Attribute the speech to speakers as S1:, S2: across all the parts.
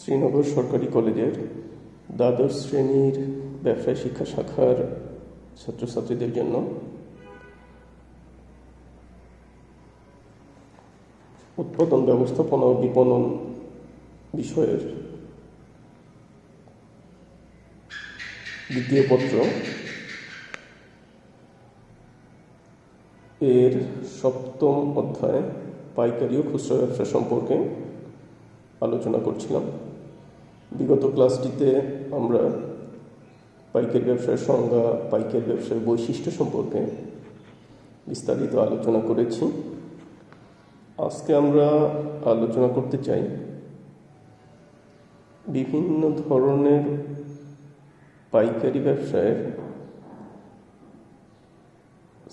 S1: শ্রীনগর সরকারি কলেজের দ্বাদশ শ্রেণীর ব্যবসায় শিক্ষা শাখার ছাত্রছাত্রীদের জন্য উৎপাদন ব্যবস্থাপনা ও বিপণন বিষয়ের দ্বিতীয় পত্র এর সপ্তম অধ্যায় পাইকারি ও খুচরা ব্যবসা সম্পর্কে আলোচনা করছিলাম। বিগত ক্লাসটিতে আমরা পাইকারি ব্যবসার সংজ্ঞা, পাইকারি ব্যবসার বৈশিষ্ট্য সম্পর্কে বিস্তারিত আলোচনা করেছি। আজকে আমরা আলোচনা করতে চাই বিভিন্ন ধরনের পাইকারি ব্যবসায়ের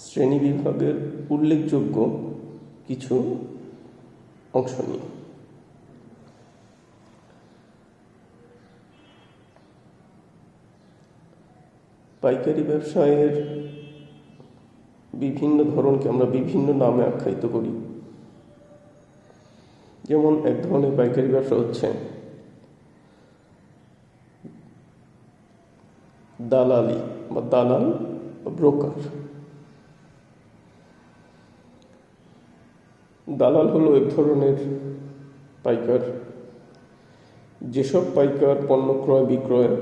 S1: শ্রেণীবিভাগের উল্লেখযোগ্য কিছু অংশ নিয়ে। পাইকারি ব্যবসায়ের বিভিন্ন ধরনকে আমরা বিভিন্ন নামে আখ্যায়িত করি। যেমন এক ধরনের পাইকারি ব্যবসা হচ্ছে দালালি বা দালাল বা ব্রোকার। দালাল হলো এক ধরনের পাইকার যেসব পাইকার পণ্য ক্রয় বিক্রয়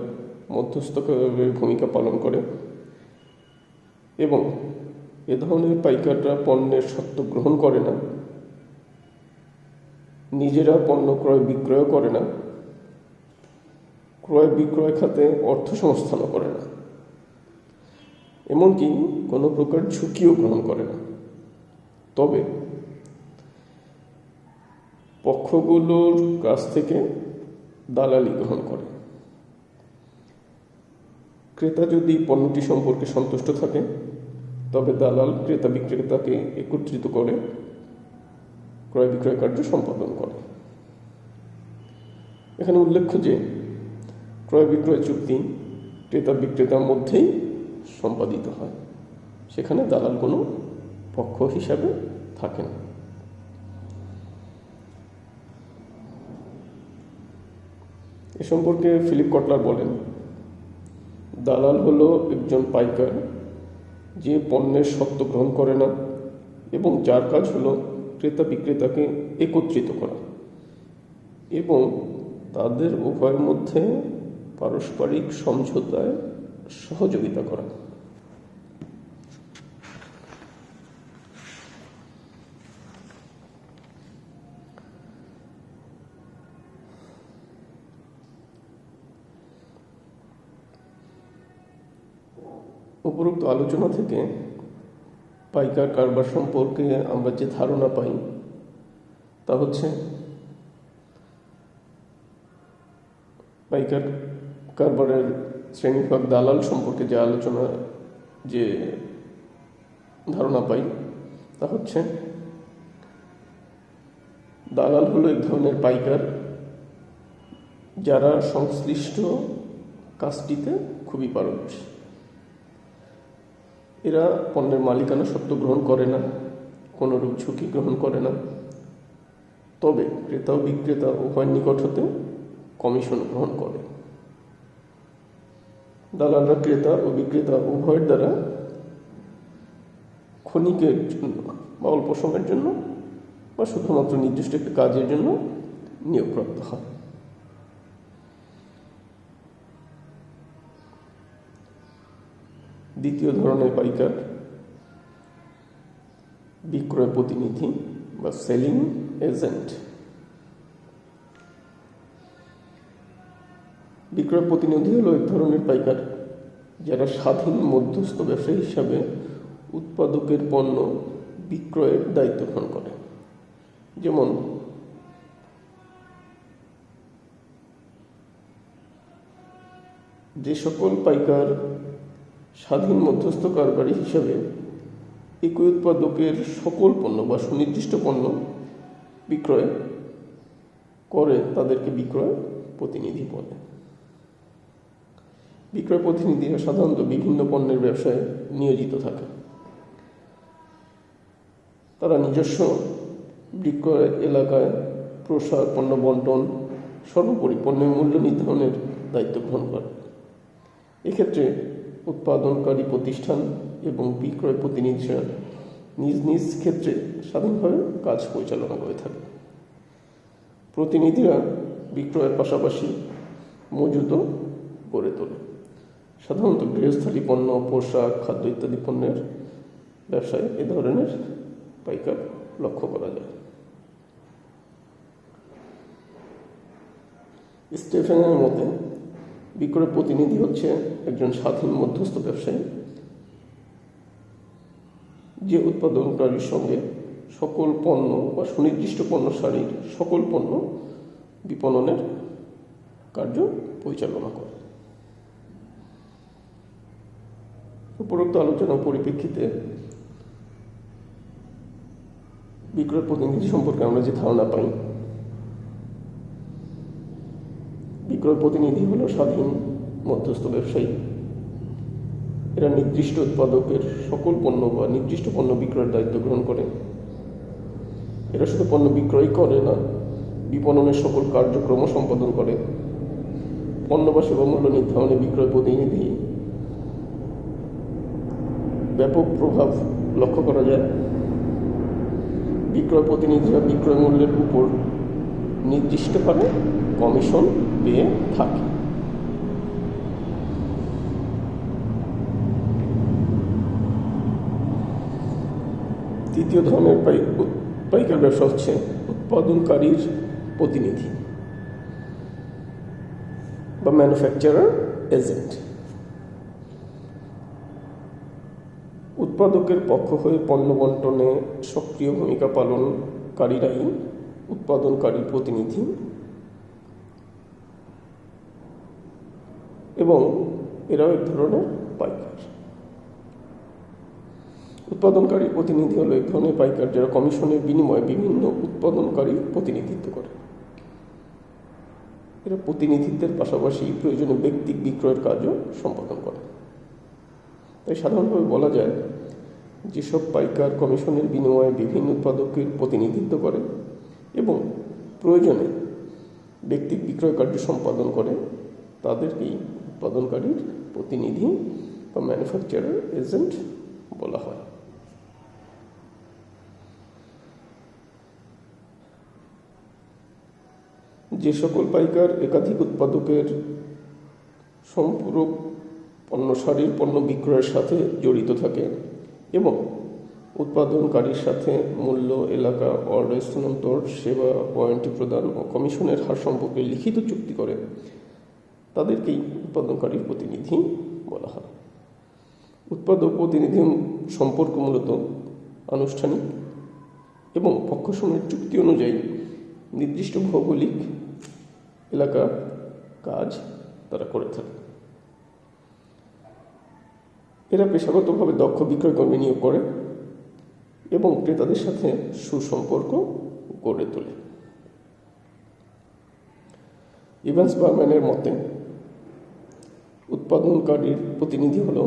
S1: মধ্যস্থকারীর ভূমিকা পালন করে এবং এ ধরনের পাইকাররা পণ্যের সত্ত্ব গ্রহণ করে না, নিজেরা পণ্য ক্রয় বিক্রয় করে না, ক্রয় বিক্রয় খাতে অর্থ সংস্থানও করে না, এমনকি কোনো প্রকার ঝুঁকিও গ্রহণ করে না। তবে পক্ষগুলোর কাছ থেকে দালালি গ্রহণ করে। ক্রেতা যদি পণ্যটি সম্পর্কে সন্তুষ্ট থাকে তবে দালাল ক্রেতা বিক্রেতাকে একত্রিত করে ক্রয় বিক্রয় কার্য সম্পাদন করে। এখানে উল্লেখ্য যে ক্রয় বিক্রয় চুক্তি ক্রেতা বিক্রেতার মধ্যেই সম্পাদিত হয়, সেখানে দালাল কোনো পক্ষ হিসাবে থাকে না। এ সম্পর্কে ফিলিপ কটলার বলেন, দালাল হলো একজন পাইকার যে পণ্যের সত্ত্ব গ্রহণ করে না এবং যার কাজ হলো ক্রেতা বিক্রেতাকে একত্রিত করা এবং তাদের উভয়ের মধ্যে পারস্পরিক সমঝোতায় সহযোগিতা করা। উপরোক্ত আলোচনা থেকে পাইকার কারবার সম্পর্কে আমরা যে ধারণা পাই তা হচ্ছে পাইকার কারবারের শ্রেণীবিভাগ দালাল সম্পর্কে যে ধারণা পাই তা হচ্ছে দালাল হলো এক ধরনের পাইকার যারা সংশ্লিষ্ট কাজটিতে খুবই পারদর্শী। এরা পণ্যের মালিকানা সত্ত্ব গ্রহণ করে না, কোনোরূপ ঝুঁকি গ্রহণ করে না, তবে ক্রেতা ও বিক্রেতা উভয়ের নিকট হতে কমিশন গ্রহণ করে। দালালরা ক্রেতা ও বিক্রেতা উভয়ের দ্বারা ক্ষণিকের জন্য বা অল্প সময়ের জন্য বা শুধুমাত্র নির্দিষ্ট একটি কাজের জন্য নিয়োগপ্রাপ্ত হয়। দ্বিতীয় ধরনের পাইকার বিক্রয় প্রতিনিধি বা সেলিং এজেন্ট। বিক্রয় প্রতিনিধি হলো এক ধরনের পাইকার যারা স্বাধীন মধ্যস্থ ব্যবসায়ী হিসাবে উৎপাদকের পণ্য বিক্রয়ের দায়িত্ব গ্রহণ করে। যেমন যে সকল পাইকার স্বাধীন মধ্যস্থ কারবারি হিসাবে একই উৎপাদকের সকল পণ্য বা সুনির্দিষ্ট পণ্য বিক্রয় করে তাদেরকে বিক্রয় প্রতিনিধি বলে। বিক্রয় প্রতিনিধিরা সাধারণত বিভিন্ন পণ্যের ব্যবসায় নিয়োজিত থাকে। তারা নিজস্ব বিক্রয় এলাকায় প্রসার, পণ্য বন্টন, সর্বোপরি পণ্যের মূল্য নির্ধারণের দায়িত্ব গ্রহণ করে। এক্ষেত্রে উৎপাদনকারী প্রতিষ্ঠান এবং বিক্রয় প্রতিনিধিরা নিজ নিজ ক্ষেত্রে স্বাধীনভাবে কাজ পরিচালনা করে থাকে। প্রতিনিধিরা বিক্রয়ের পাশাপাশি মজুতও গড়ে তোলে। সাধারণত গৃহস্থালী পণ্য, পোশাক, খাদ্য ইত্যাদি পণ্যের ব্যবসায় এ ধরনের পাইকার লক্ষ্য করা যায়। স্টেফেনের মতে বিক্রয় প্রতিনিধি হচ্ছে একজন স্বাধীন মধ্যস্থ ব্যবসায়ী, যে উৎপাদনকারীর সঙ্গে সকল পণ্য বা সুনির্দিষ্ট পণ্য সারির সকল পণ্য বিপণনের কার্য পরিচালনা করে। উপরোক্ত আলোচনার পরিপ্রেক্ষিতে বিক্রয় প্রতিনিধি সম্পর্কে আমরা যে ধারণা পাই, বিক্রয় প্রতিনিধি হল স্বাধীন মধ্যস্থ ব্যবসায়ী। এরা নির্দিষ্ট উৎপাদকের সকল পণ্য বা নির্দিষ্ট পণ্য বিক্রয়ের দায়িত্ব গ্রহণ করে। এরা শুধু পণ্য বিক্রয় করে না, বিপণনের সকল কার্যক্রম সম্পাদন করে। পণ্য বা সেবা মূল্য নির্ধারণে বিক্রয় প্রতিনিধি ব্যাপক প্রভাব লক্ষ্য করা যায়। বিক্রয় প্রতিনিধিরা বিক্রয় মূল্যের উপর নির্দিষ্টভাবে কমিশন পেয়ে থাকে। তৃতীয় ধরনের পাইকার ব্যবসা হচ্ছে উৎপাদনকারীর প্রতিনিধি বা ম্যানুফ্যাকচারার এজেন্ট। উৎপাদকের পক্ষ হয়ে পণ্য বণ্টনে সক্রিয় ভূমিকা পালনকারীরাই উৎপাদনকারী প্রতিনিধি এবং এরাও এক ধরনের পাইকার। উৎপাদনকারী প্রতিনিধি হলো এক ধরনের পাইকার যারা কমিশনের বিনিময়ে বিভিন্ন উৎপাদনকারী প্রতিনিধিত্ব করে। এরা প্রতিনিধিত্বের পাশাপাশি প্রয়োজনে ব্যক্তিক বিক্রয়ের কাজও সম্পাদন করে। তাই সাধারণভাবে বলা যায়, যেসব পাইকার কমিশনের বিনিময়ে বিভিন্ন উৎপাদকের প্রতিনিধিত্ব করে এবং প্রয়োজনে ব্যক্তিক বিক্রয় কার্য সম্পাদন করে, তাদেরকেই উৎপাদনকারীর প্রতিনিধি বা ম্যানুফ্যাকচারার এজেন্ট বলা হয়। যে সকল পাইকার একাধিক উৎপাদকের সম্পূরক পণ্য সারির পণ্য বিক্রয়ের সাথে জড়িত থাকে এবং উৎপাদনকারীর সাথে মূল্য, এলাকা, অর্ডার স্থানান্তর, সেবা, ওয়ারেন্টি প্রদান ও কমিশনের হার সম্পর্কে লিখিত চুক্তি করে, তাদেরকেই উৎপাদনকারীর প্রতিনিধি বলা হয়। উৎপাদক প্রতিনিধি সম্পর্ক মূলত আনুষ্ঠানিক এবং পক্ষসমূহের চুক্তি অনুযায়ী নির্দিষ্ট ভৌগোলিক এলাকা কাজ তারা করে থাকে। এরা পেশাগতভাবে দক্ষ বিক্রয়কর্মী নিয়োগ করে এবং ক্রেতাদের সাথে সুসম্পর্ক গড়ে তোলে। ইভান্স বারম্যানের মতে উৎপাদনকারীর প্রতিনিধি হল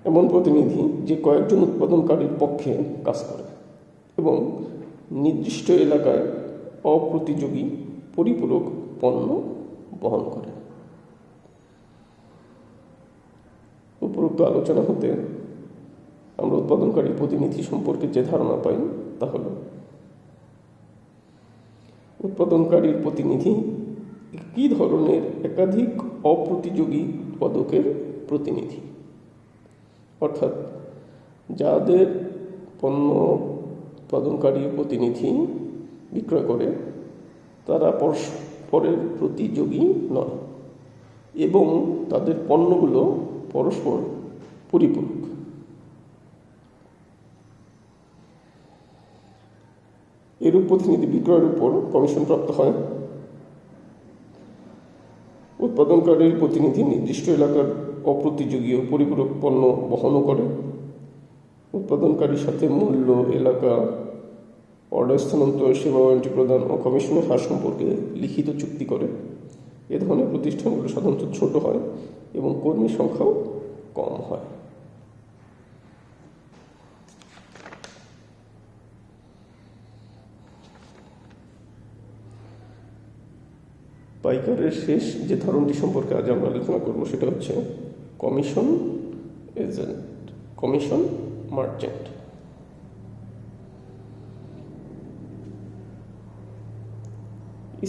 S1: এমন প্রতিনিধি যে কয়েকজন উৎপাদনকারীর পক্ষে কাজ করে এবং নির্দিষ্ট এলাকায় অপ্রতিযোগী পরিপূরক পণ্য বহন করে। উপরোক্ত আলোচনা হতে আমরা উৎপাদনকারী প্রতিনিধি সম্পর্কে যে ধারণা পাই তা হল, উৎপাদনকারীর প্রতিনিধি একই ধরনের একাধিক অপ্রতিযোগী উৎপাদকের প্রতিনিধি, অর্থাৎ যাদের পণ্য উৎপাদনকারী প্রতিনিধি বিক্রয় করে তারা পরস্পরের প্রতিযোগী নয় এবং তাদের পণ্যগুলো পরস্পর পরিপূরক। এরূপ প্রতিনিধি বিক্রয়ের উপর কমিশন প্রাপ্ত হয়। উৎপাদনকারীর প্রতিনিধি নির্দিষ্ট এলাকার অপ্রতিযোগী ও পরিপূরক পণ্য বহনও করে। উৎপাদনকারীর সাথে মূল্য, এলাকা, অর্ডার স্থানান্তর, সেবা, ওয়ারেন্টি প্রদান ও কমিশনের হার সম্পর্কে লিখিত চুক্তি করে। এ ধরনের প্রতিষ্ঠানগুলো সাধারণত ছোট হয় এবং কর্মীর সংখ্যাও কম হয়। পাইকারের শেষ যে ধরনটি সম্পর্কে আজ আমরা আলোচনা করব সেটা হচ্ছে কমিশন এজেন্ট, কমিশন মার্চেন্ট।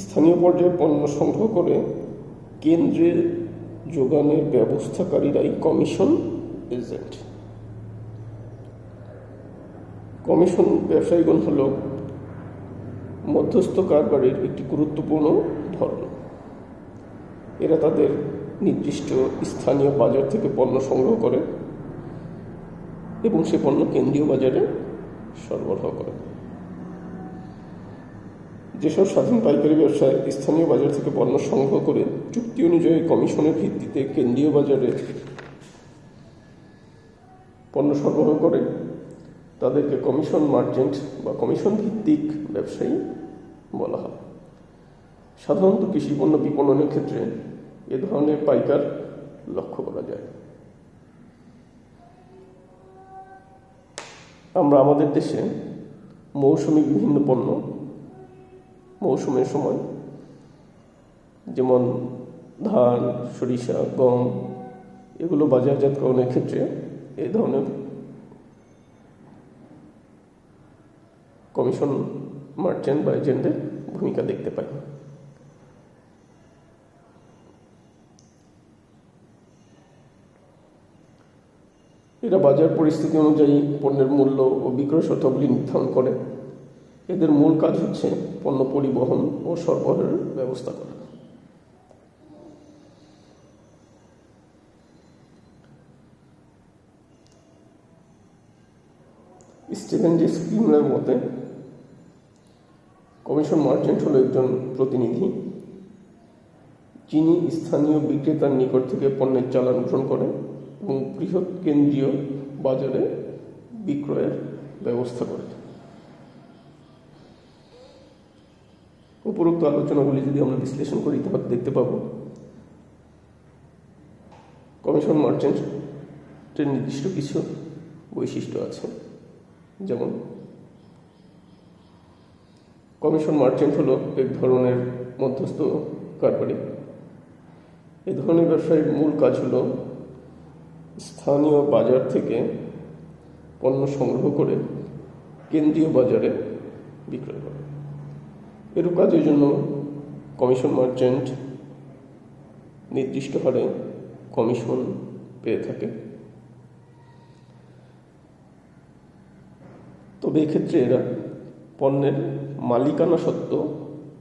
S1: স্থানীয় পর্যায়ে পণ্য সংগ্রহ করে কেন্দ্রে যোগানের ব্যবস্থাকারীরাই কমিশন এজেন্ট। কমিশন ব্যবসায়ীগণ হল মধ্যস্থ কারবারির একটি গুরুত্বপূর্ণ ধরন। এরা তাদের নির্দিষ্ট স্থানীয় বাজার থেকে পণ্য সংগ্রহ করে এবং সে পণ্য কেন্দ্রীয় বাজারে সরবরাহ করে। যেসব স্বাধীন পাইকারি ব্যবসায় স্থানীয় বাজার থেকে পণ্য সংগ্রহ করে চুক্তি অনুযায়ী কমিশনের ভিত্তিতে কেন্দ্রীয় বাজারে পণ্য সরবরাহ করে তাদেরকে কমিশন মার্চেন্ট বা কমিশন ভিত্তিক ব্যবসায়ী বলা হয়। সাধারণত কৃষি পণ্য বিপণনের ক্ষেত্রে এ ধরনের পাইকার লক্ষ্য করা যায়। আমরা আমাদের দেশে মৌসুমি বিভিন্ন পণ্য মৌসুমের সময়, যেমন ধান, সরিষা, গম, এগুলো বাজারজাতকরণের ক্ষেত্রে এই ধরনের কমিশন মার্চেন্ট বা এজেন্টদের ভূমিকা দেখতে পাই। এরা বাজার পরিস্থিতি অনুযায়ী পণ্যের মূল্য ও বিক্রয় শর্তাবলী নির্ধারণ করে। এদের মূল কাজ হচ্ছে পণ্য পরিবহন ও সরবরাহের ব্যবস্থা করা। স্টিভেন জি স্কিনারের মতে কমিশন মার্চেন্ট হল একজন প্রতিনিধি যিনি স্থানীয় বিক্রেতার নিকট থেকে পণ্যের চালান গ্রহণ করে এবং বৃহৎ কেন্দ্রীয় বাজারে বিক্রয়ের ব্যবস্থা করে। উপরোক্ত আলোচনাগুলি যদি আমরা বিশ্লেষণ করি তাহলে দেখতে পাব কমিশন মার্চেন্টের নির্দিষ্ট কিছু বৈশিষ্ট্য আছে। যেমন কমিশন মার্চেন্ট হলো এক ধরনের মধ্যস্থ কারবারি। এই ধরনের ব্যবসায়ীর মূল কাজ হলো স্থানীয় বাজার থেকে পণ্য সংগ্রহ করে কেন্দ্রীয় বাজারে বিক্রয় করা। এরূপ কাজের জন্য কমিশন মার্চেন্ট নির্দিষ্ট হারে কমিশন পেয়ে থাকে। তবে এক্ষেত্রে এরা পণ্যের মালিকানা সত্ত্ব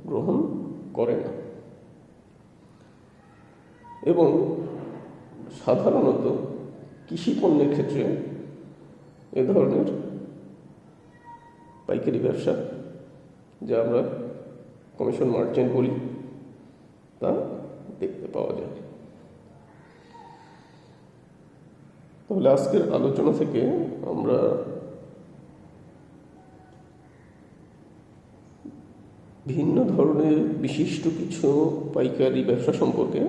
S1: গ্রহণ করে না এবং সাধারণত কৃষি পণ্যের ক্ষেত্রে এ ধরনের পাইকারি ব্যবসা, যা আমরা কমিশন মার্চেন্ট বলি, তা দেখতে পাওয়া যায়। তাহলে আজকের আলোচনা থেকে আমরা ভিন্ন ধরনের বিশিষ্ট কিছু পাইকারি ব্যবসা সম্পর্কে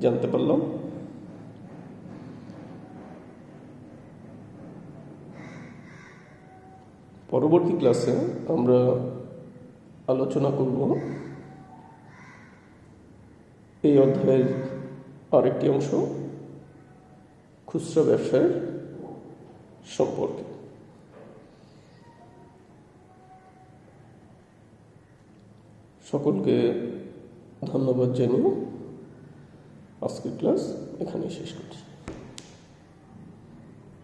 S1: জানতে পারলাম। পরবর্তী ক্লাসে আমরা আলোচনা করব এই অধ্যায়ের আরেকটি অংশ, খুচরা ব্যবসায়ের সম্পর্কে। সকলকে ধন্যবাদ জানিয়ে আজকের ক্লাস এখানেই শেষ করছি।